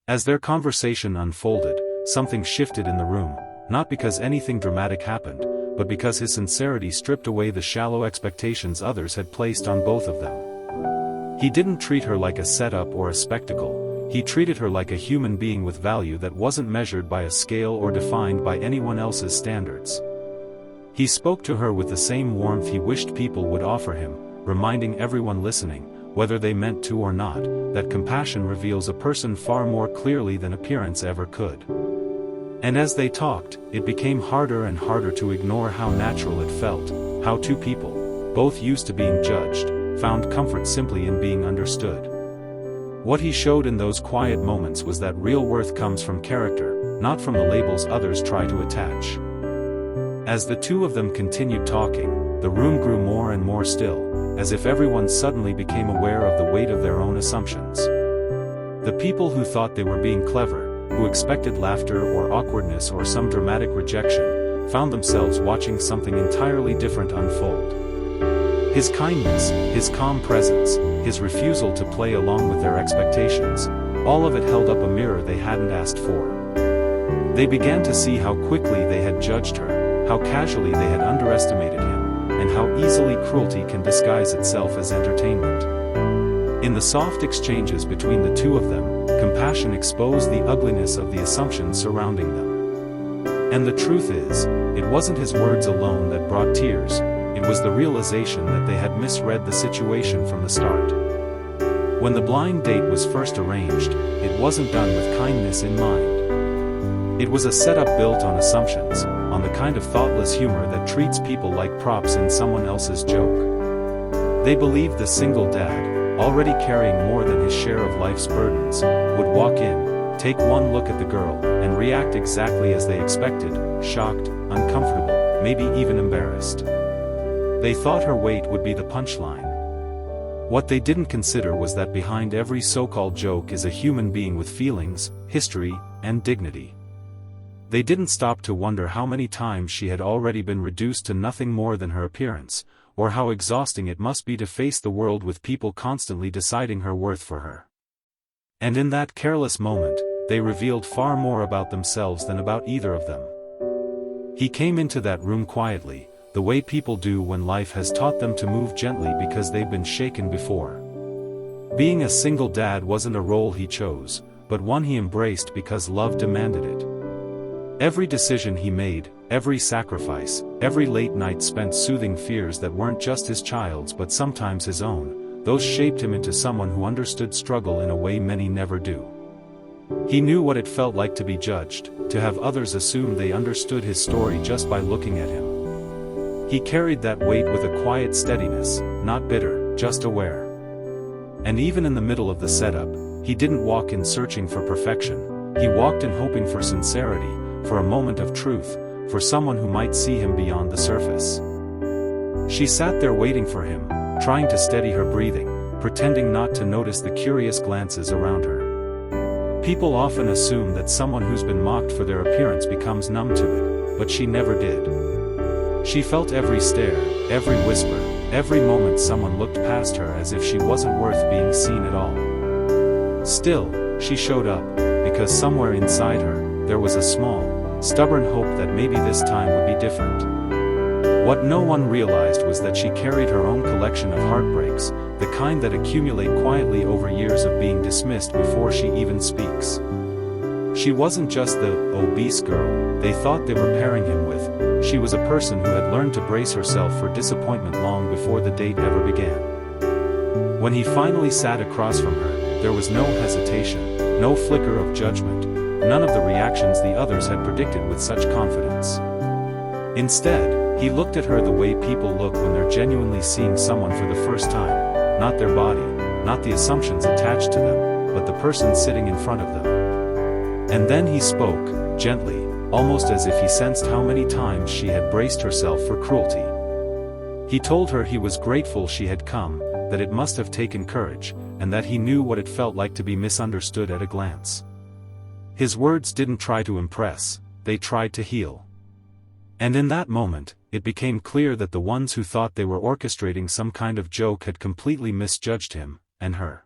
As their conversation unfolded, something shifted in the room, not because anything dramatic happened, but because his sincerity stripped away the shallow expectations others had placed on both of them. He didn't treat her like a setup or a spectacle, he treated her like a human being with value that wasn't measured by a scale or defined by anyone else's standards. He spoke to her with the same warmth he wished people would offer him, reminding everyone listening, whether they meant to or not, that compassion reveals a person far more clearly than appearance ever could. And as they talked, it became harder and harder to ignore how natural it felt, how two people, both used to being judged, found comfort simply in being understood. What he showed in those quiet moments was that real worth comes from character, not from the labels others try to attach. As the two of them continued talking, the room grew more and more still, as if everyone suddenly became aware of the weight of their own assumptions. The people who thought they were being clever, who expected laughter or awkwardness or some dramatic rejection, found themselves watching something entirely different unfold. His kindness, his calm presence, his refusal to play along with their expectations, all of it held up a mirror they hadn't asked for. They began to see how quickly they had judged her, how casually they had underestimated him, and how easily cruelty can disguise itself as entertainment. In the soft exchanges between the two of them, compassion exposed the ugliness of the assumptions surrounding them. And the truth is, it wasn't his words alone that brought tears, it was the realization that they had misread the situation from the start. When the blind date was first arranged, it wasn't done with kindness in mind. It was a setup built on assumptions, on the kind of thoughtless humor that treats people like props in someone else's joke. They believed the single dad, already carrying more than his share of life's burdens, would walk in, take one look at the girl, and react exactly as they expected, shocked, uncomfortable, maybe even embarrassed. They thought her weight would be the punchline. What they didn't consider was that behind every so-called joke is a human being with feelings, history, and dignity. They didn't stop to wonder how many times she had already been reduced to nothing more than her appearance, or how exhausting it must be to face the world with people constantly deciding her worth for her. And in that careless moment, they revealed far more about themselves than about either of them. He came into that room quietly, the way people do when life has taught them to move gently because they've been shaken before. Being a single dad wasn't a role he chose, but one he embraced because love demanded it. Every decision he made, every sacrifice, every late night spent soothing fears that weren't just his child's but sometimes his own, those shaped him into someone who understood struggle in a way many never do. He knew what it felt like to be judged, to have others assume they understood his story just by looking at him. He carried that weight with a quiet steadiness, not bitter, just aware. And even in the middle of the setup, he didn't walk in searching for perfection, he walked in hoping for sincerity, for a moment of truth, for someone who might see him beyond the surface. She sat there waiting for him, trying to steady her breathing, pretending not to notice the curious glances around her. People often assume that someone who's been mocked for their appearance becomes numb to it, but she never did. She felt every stare, every whisper, every moment someone looked past her as if she wasn't worth being seen at all. Still, she showed up, because somewhere inside her, there was a small, stubborn hope that maybe this time would be different. What no one realized was that she carried her own collection of heartbreaks, the kind that accumulate quietly over years of being dismissed before she even speaks. She wasn't just the obese girl they thought they were pairing him with, she was a person who had learned to brace herself for disappointment long before the date ever began. When he finally sat across from her, there was no hesitation, no flicker of judgment, none of the reactions the others had predicted with such confidence. Instead, he looked at her the way people look when they're genuinely seeing someone for the first time, not their body, not the assumptions attached to them, but the person sitting in front of them. And then he spoke, gently, almost as if he sensed how many times she had braced herself for cruelty. He told her he was grateful she had come, that it must have taken courage, and that he knew what it felt like to be misunderstood at a glance. His words didn't try to impress, they tried to heal. And in that moment, it became clear that the ones who thought they were orchestrating some kind of joke had completely misjudged him, and her.